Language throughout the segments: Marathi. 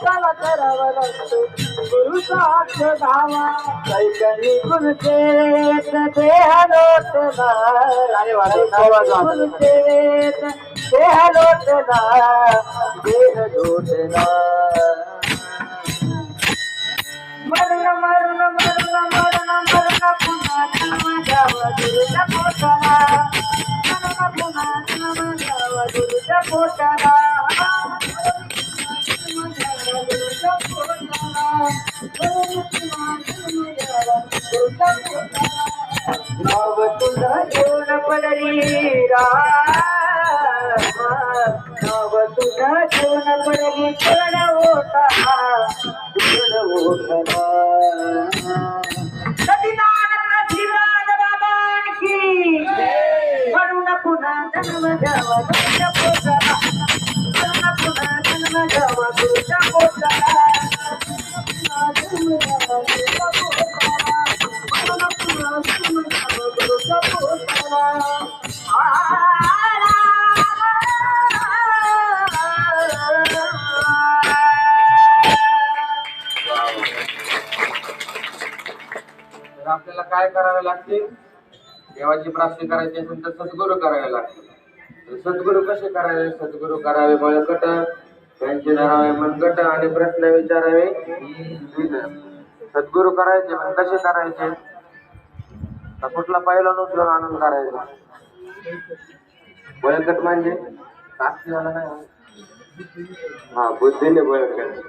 त्याला करावं लागतं गुरुसाच धावा कैकणी गुरुचेत देह लोटला अरे वा, काय वाजवा. गुरुचेत देह लोटला देह लोटला मरण मरण मरण मरण मरण पुन्हा जन्म घ्यावा गुरुच्या पोटाला मरण पुन्हा जन्म घ्यावा गुरुच्या पोटाला जन्म घ्यावा गुरुच्या पोटाला मरण पुन्हा जन्म घ्यावा गुरुच्या पोटाला नाव तुझं घेऊन पडली नाव तुझं घेऊन पडली पूर्ण होता पुन्हा जन्म घ्यावा तुझ्या पोटाला पुन्हा जन्म घ्यावा तुझ्या पोटाला जन्म घ्यावा तुझ्या पोटाला पुन्हा जन्म घ्यावा तुझ्या पोटाला आपल्याला काय करावे लागते? देवाची प्राप्ती करायची असेल तर सद्गुरू करावे लागते. सद्गुरू कसे करावे? सद्गुरू करावे बळकट, त्यांचे धरावे मनगट आणि प्रश्न विचारावे. सद्गुरू करायचे पण कसे करायचे? तर कुठला पहिला उचलून आणून करायचा. बळकट म्हणजे साक्षीवाला नाही, हा बुद्धीने बळकट.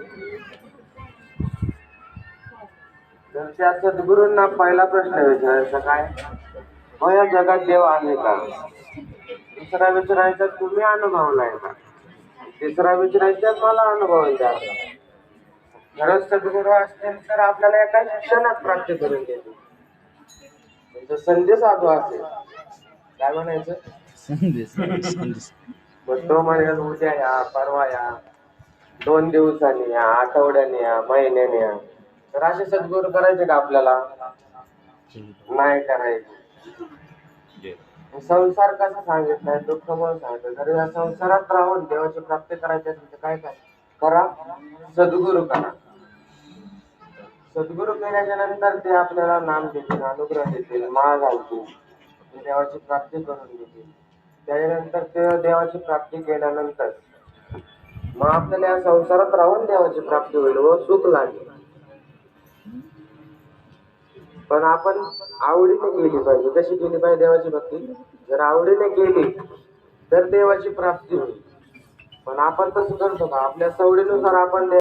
तर त्या सद्गुरूंना पहिला प्रश्न विचारायचा काय? या जगात देव आहे का? दुसरा विचारायचा तुम्ही अनुभवलाय का? तिसरा विचारायचा मला अनुभव द्या. खरंच सद्गुरू असतील तर आपल्याला एका क्षणात प्राप्त करून देतील. म्हणजे संधी साधू असेल काय म्हणायचं? मग तो म्हणेल उद्या या, परवा या, 2 दिवसांनी या, आठवड्याने या, महिन्याने या. तर असे सद्गुरू करायचे का आपल्याला? नाही करायचे. संसार कसा सांगितलाय? दुःख म्हणून सांगितलं. जर या संसारात राहून देवाची प्राप्ती करायची असेल तर काय करा? सद्गुरू करा. सद्गुरू केल्याच्या नंतर ते आपल्याला नाम देतील, अनुग्रह देतील, माळ घालतील, देवाची प्राप्ती करून देतील. त्याच्यानंतर ते देवाची प्राप्ती केल्यानंतर मग आपल्याला या संसारात राहून देवाची प्राप्ती होईल व सुख लागेल. पण आपण आवडीने केली पाहिजे. कशी केली पाहिजे देवाची भक्ती? जर आवडीने केली तर देवाची प्राप्ती होईल. पण आपण तसं करतो का? आपल्या सवडीनुसार आपण